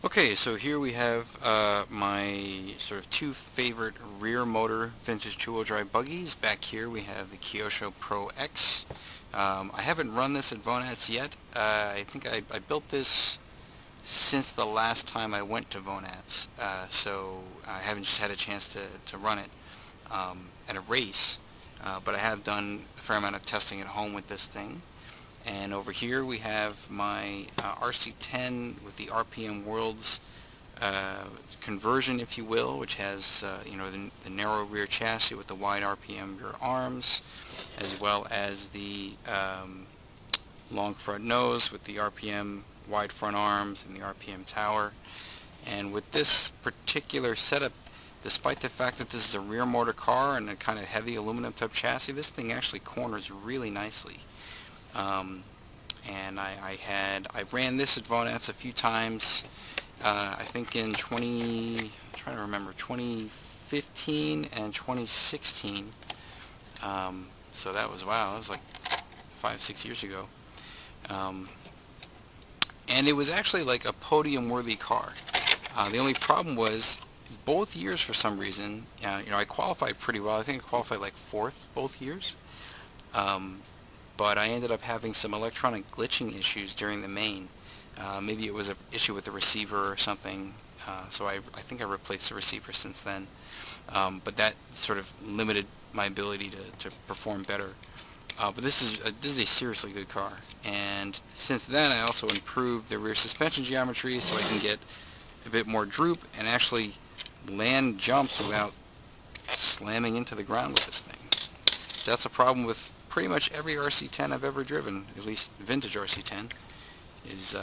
Okay, so here we have my sort of two favorite rear motor vintage two-wheel drive buggies. Back here we have the Kyosho Pro-X. I haven't run this at Vonats yet. I think I built this since the last time I went to Vonats, so I haven't just had a chance to run it at a race, but I have done a fair amount of testing at home with this thing. And over here we have my RC10 with the RPM Worlds conversion, if you will, which has the narrow rear chassis with the wide RPM rear arms, as well as the long front nose with the RPM wide front arms and the RPM tower. And with this particular setup, despite the fact that this is a rear motor car and a kind of heavy aluminum type chassis, this thing actually corners really nicely. And I ran this at Vonats a few times. I think in 2015 and 2016. So that was, wow, that was like 5-6 years ago. And it was actually like a podium-worthy car. The only problem was both years, for some reason, I qualified pretty well. I think I qualified like 4th both years. But I ended up having some electronic glitching issues during the main. Maybe it was an issue with the receiver or something, so I think I replaced the receiver since then. But that sort of limited my ability to perform better. But this is a seriously good car, and since then I also improved the rear suspension geometry so I can get a bit more droop and actually land jumps without slamming into the ground with this thing. That's a problem with pretty much every RC10 I've ever driven, at least vintage RC10, is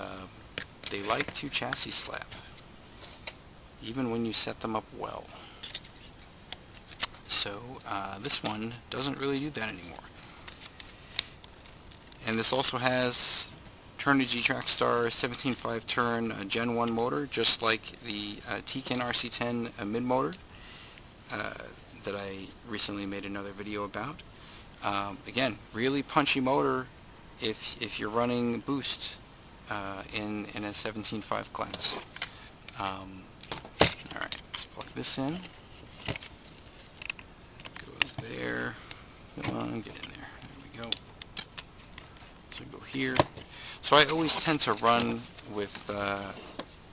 they like to chassis slap, even when you set them up well. So this one doesn't really do that anymore. And this also has Turnigy Trackstar 17.5 turn Gen 1 motor, just like the Tiken RC10 mid motor that I recently made another video about. Again, really punchy motor if you're running boost in a 17.5 class. Alright, let's plug this in. Goes there. Come on, get in there. There we go. So go here. So I always tend to run with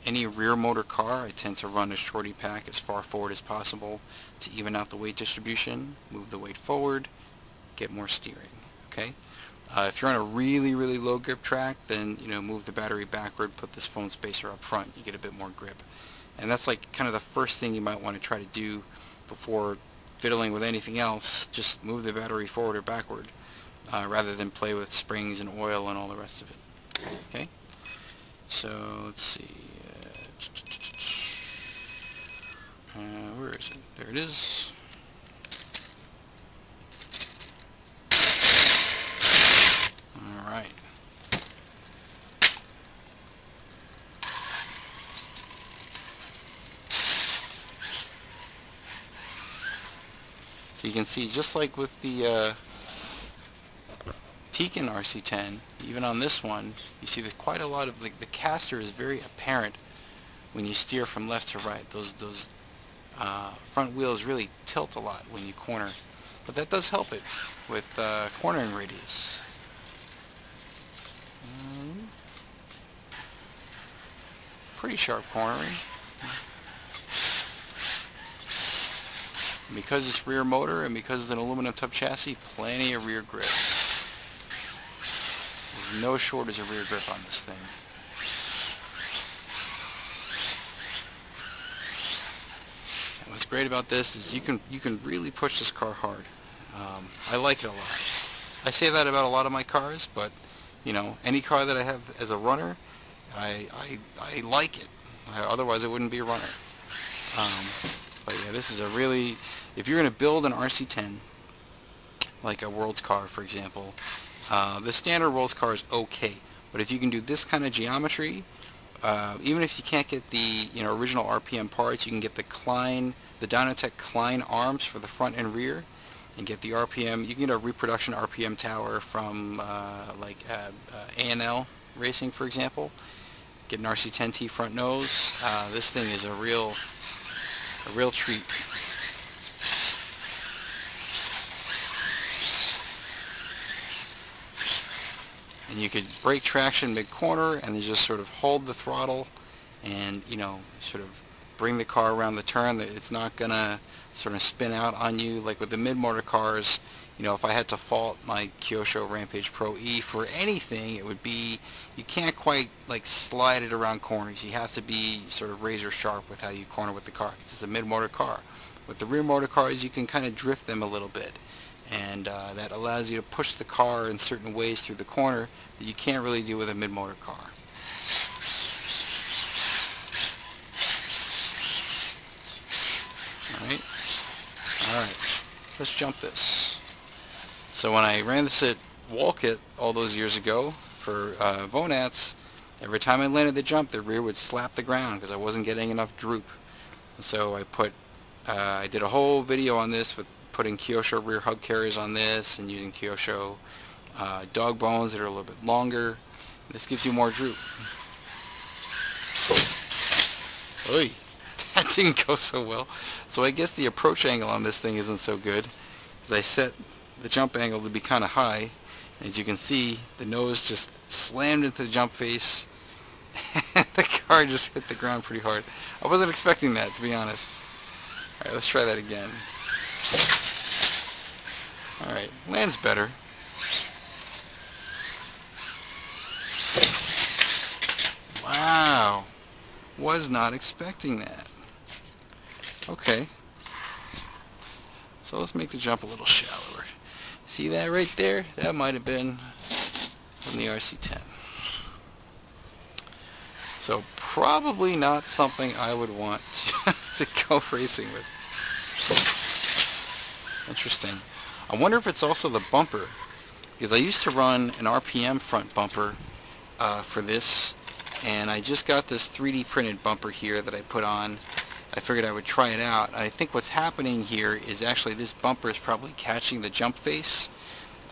any rear motor car. I tend to run a shorty pack as far forward as possible to even out the weight distribution, move the weight forward, get more steering. Okay. If you're on a really low grip track, then move the battery backward, put this phone spacer up front, you get a bit more grip. And that's like kind of the first thing you might want to try to do before fiddling with anything else. Just move the battery forward or backward rather than play with springs and oil and all the rest of it. Okay. So let's see. Where is it? There it is. Alright. So you can see, just like with the Tiken RC10, even on this one, you see there's quite a lot of, the caster is very apparent when you steer from left to right. Those front wheels really tilt a lot when you corner, but that does help it with cornering radius. Pretty sharp cornering. And because it's rear motor and because it's an aluminum tub chassis, plenty of rear grip. There's no shortage of rear grip on this thing. And what's great about this is you can really push this car hard. I like it a lot. I say that about a lot of my cars, but any car that I have as a runner, I like it. Otherwise, it wouldn't be a runner. But yeah, this is a really, if you're going to build an RC10, like a Worlds car, for example, the standard Worlds car is okay. But if you can do this kind of geometry, even if you can't get the original RPM parts, you can get the Dynatech Klein arms for the front and rear, and get the RPM. You can get a reproduction RPM tower from like A&L Racing, for example. get an RC10T front nose. This thing is a real treat. And you could break traction mid-corner and then just sort of hold the throttle and, you know, sort of bring the car around the turn. It's not going to sort of spin out on you like with the mid-motor cars. You know, if I had to fault my Kyosho Rampage Pro-E for anything, it would be you can't quite like slide it around corners. You have to be sort of razor sharp with how you corner with the car. It's a mid-motor car. With the rear motor cars, you can kind of drift them a little bit. And that allows you to push the car in certain ways through the corner that you can't really do with a mid-motor car. Alright, let's jump this. So when I ran this at Walkit all those years ago for Vonats, every time I landed the jump, the rear would slap the ground because I wasn't getting enough droop. So I did a whole video on this with putting Kyosho rear hub carriers on this and using Kyosho dog bones that are a little bit longer. This gives you more droop. Oy, that didn't go so well. So I guess the approach angle on this thing isn't so good because I set the jump angle to be kind of high. As you can see, the nose just slammed into the jump face and the car just hit the ground pretty hard. I wasn't expecting that, to be honest. Alright, let's try that again. Alright, lands better. Wow, was not expecting that. Okay, so let's make the jump a little shallower. See that right there? That might have been from the RC10. So probably not something I would want to go racing with. Interesting. I wonder if it's also the bumper, because I used to run an RPM front bumper for this, and I just got this 3D printed bumper here that I put on. I figured I would try it out. I think what's happening here is actually this bumper is probably catching the jump face.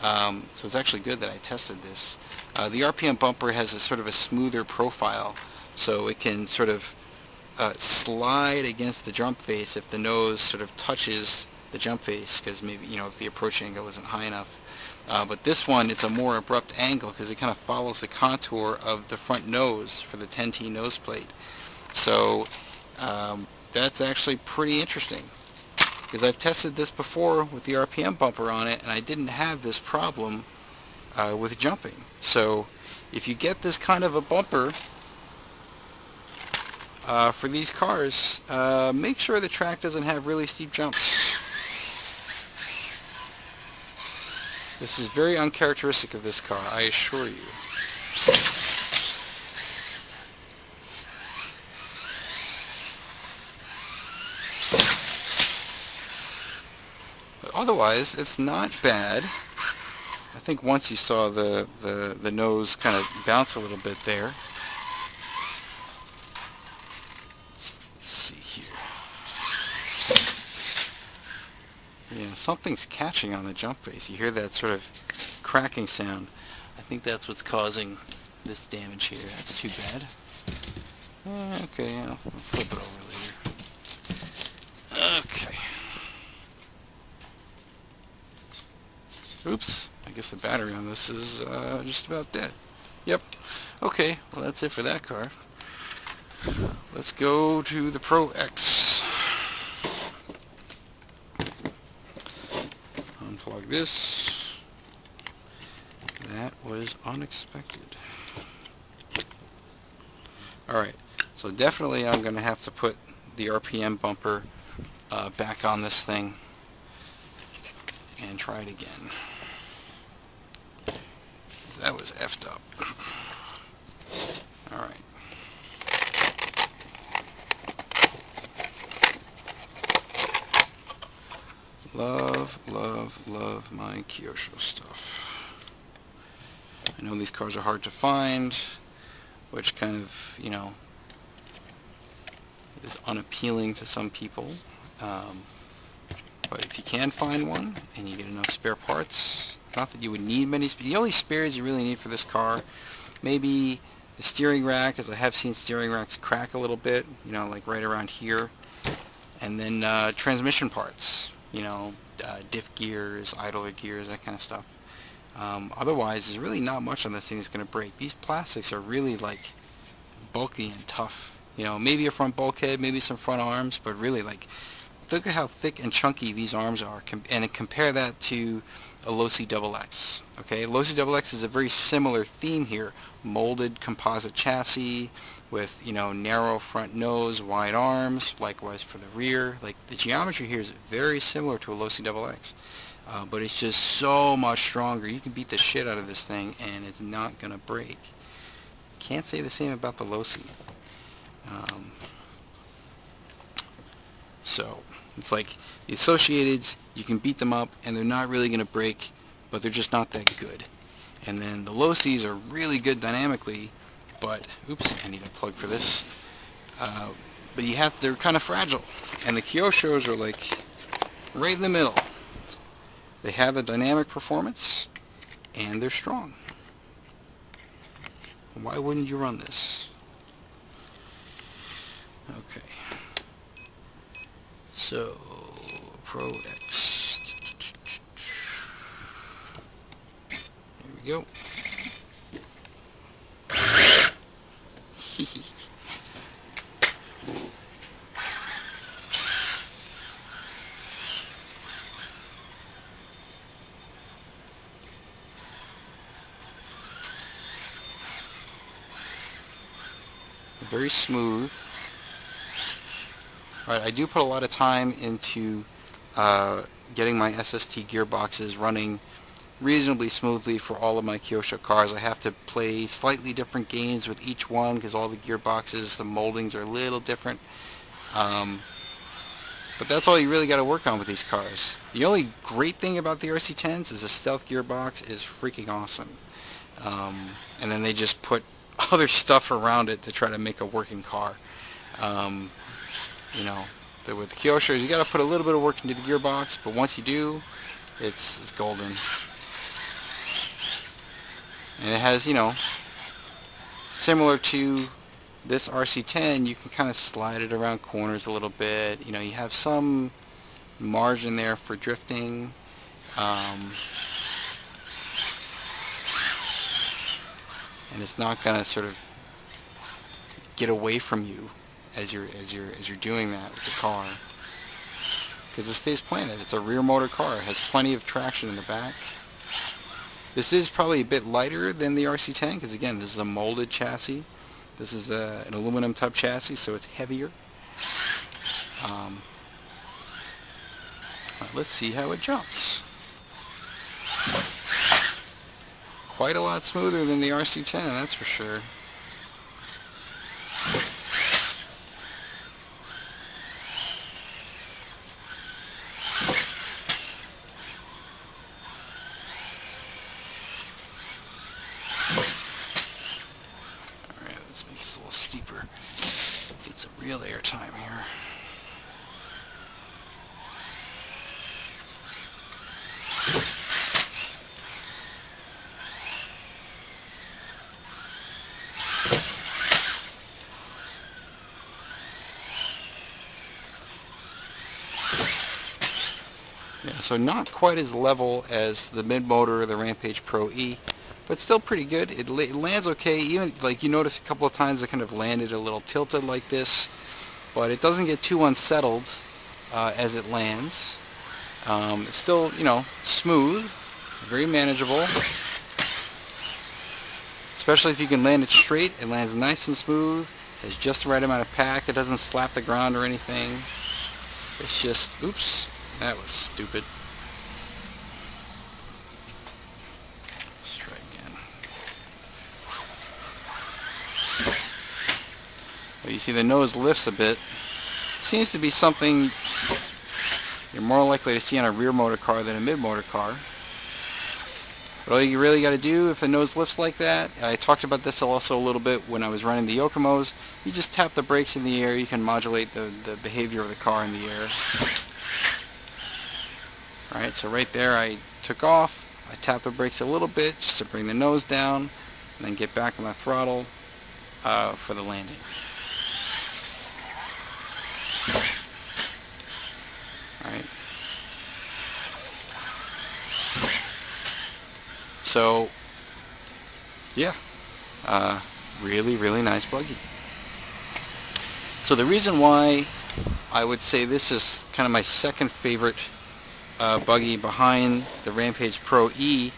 So it's actually good that I tested this. The RPM bumper has a sort of a smoother profile, so it can sort of slide against the jump face if the nose sort of touches the jump face, because maybe, you know, if the approach angle isn't high enough. But this one, it's a more abrupt angle because it kind of follows the contour of the front nose for the 10T nose plate. So that's actually pretty interesting, because I've tested this before with the RPM bumper on it and I didn't have this problem with jumping. So if you get this kind of a bumper for these cars, make sure the track doesn't have really steep jumps. This is very uncharacteristic of this car, I assure you. But otherwise, it's not bad. I think once you saw the nose kind of bounce a little bit there. Let's see here. Yeah, something's catching on the jump face. You hear that sort of cracking sound. I think that's what's causing this damage here. That's too bad. Okay, I'll flip it over later. Okay. Oops, I guess the battery on this is just about dead. Yep. Okay, well that's it for that car. Let's go to the Pro-X. Unplug this. That was unexpected. Alright, so definitely I'm going to have to put the RPM bumper back on this thing and try it again. That was effed up. Alright. Love, love, love my Kyosho stuff. I know these cars are hard to find, which kind of, you know, is unappealing to some people. But if you can find one and you get enough spare parts, not that you would need many, the only spares you really need for this car, maybe The steering rack, as I have seen steering racks crack a little bit, you know, like right around here. And then transmission parts, you know, diff gears, idler gears, that kind of stuff. Otherwise, there's really not much on this thing that's going to break. These plastics are really like bulky and tough. You know, maybe a front bulkhead, maybe some front arms, but really like, look at how thick and chunky these arms are, and compare that to a Losi XX. Okay, Losi XX is a very similar theme here. Molded composite chassis with, you know, narrow front nose, wide arms, likewise for the rear. Like, the geometry here is very similar to a Losi XX. But it's just so much stronger. You can beat the shit out of this thing and it's not going to break. Can't say the same about the Losi. So, it's like the Associateds, you can beat them up and they're not really going to break, but they're just not that good. And then the Losis are really good dynamically, but, oops, I need a plug for this. But they're kind of fragile. And the Kyoshos are like right in the middle. They have a dynamic performance, and they're strong. Why wouldn't you run this? Okay. So, Pro-X. Here we go. Very smooth. Alright, I do put a lot of time into getting my SST gearboxes running reasonably smoothly for all of my Kyosho cars. I have to play slightly different games with each one because all the gearboxes, the moldings are a little different. But that's all you really got to work on with these cars. The only great thing about the RC10s is the stealth gearbox is freaking awesome. And then they just put other stuff around it to try to make a working car. You know, with the Kyoshos, you got to put a little bit of work into the gearbox, but once you do, it's golden. And it has, you know, similar to this RC10, you can kind of slide it around corners a little bit. You know, you have some margin there for drifting. And it's not going to sort of get away from you as you're doing that with the car, because it stays planted. It's a rear motor car. It has plenty of traction in the back. This is probably a bit lighter than the RC10 because, again, this is a molded chassis. This is an aluminum tub chassis, so it's heavier. Let's see how it jumps. Quite a lot smoother than the RC10, that's for sure. Alright, let's make this a little steeper. Get some real air time here. Yeah, so not quite as level as the mid-motor or the Rampage Pro E, but still pretty good. It lands okay. Even, like, you notice a couple of times it kind of landed a little tilted like this, but it doesn't get too unsettled as it lands. It's still, you know, smooth, very manageable. Especially if you can land it straight, it lands nice and smooth. Has just the right amount of pack. It doesn't slap the ground or anything. It's just, oops, that was stupid. Let's try again. Well, you see the nose lifts a bit. Seems to be something you're more likely to see on a rear motor car than a mid motor car. But all you really got to do if the nose lifts like that, I talked about this also a little bit when I was running the Yokomos, you just tap the brakes in the air, you can modulate the behavior of the car in the air. Alright, so right there I took off, I tapped the brakes a little bit just to bring the nose down, and then get back on the throttle, for the landing. Alright. So, yeah, really nice buggy. So the reason why I would say this is kind of my second favorite buggy behind the Rampage Pro E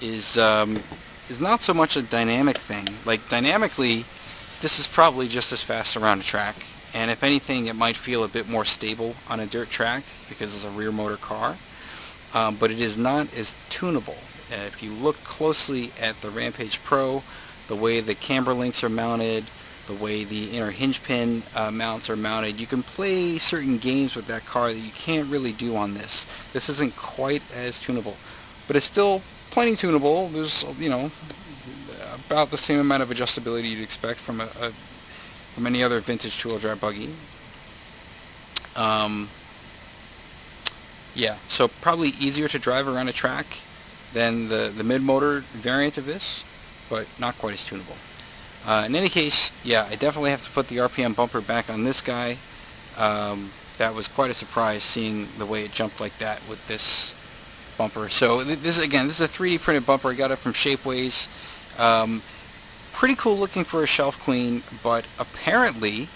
is not so much a dynamic thing. Like, dynamically, this is probably just as fast around a track, and if anything, it might feel a bit more stable on a dirt track because it's a rear motor car, but it is not as tunable. If you look closely at the Rampage Pro, the way the camber links are mounted, the way the inner hinge pin mounts are mounted, you can play certain games with that car that you can't really do on this. This isn't quite as tunable, but it's still plenty tunable. There's, you know, about the same amount of adjustability you'd expect from from any other vintage two-wheel drive buggy. Yeah, so probably easier to drive around a track than the mid-motor variant of this, but not quite as tunable. In any case, yeah, I definitely have to put the RPM bumper back on this guy. That was quite a surprise, seeing the way it jumped like that with this bumper. So this is a 3D printed bumper. I got it from Shapeways. Pretty cool looking for a shelf queen, but apparently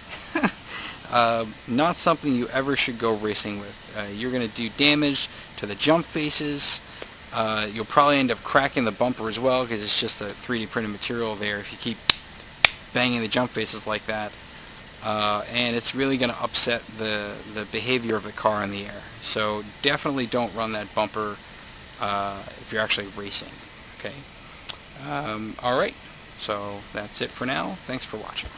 not something you ever should go racing with. You're going to do damage to the jump faces. You'll probably end up cracking the bumper as well, because it's just a 3D printed material there if you keep banging the jump faces like that. And it's really going to upset the behavior of the car in the air. So definitely don't run that bumper if you're actually racing. Okay. Alright, so that's it for now. Thanks for watching.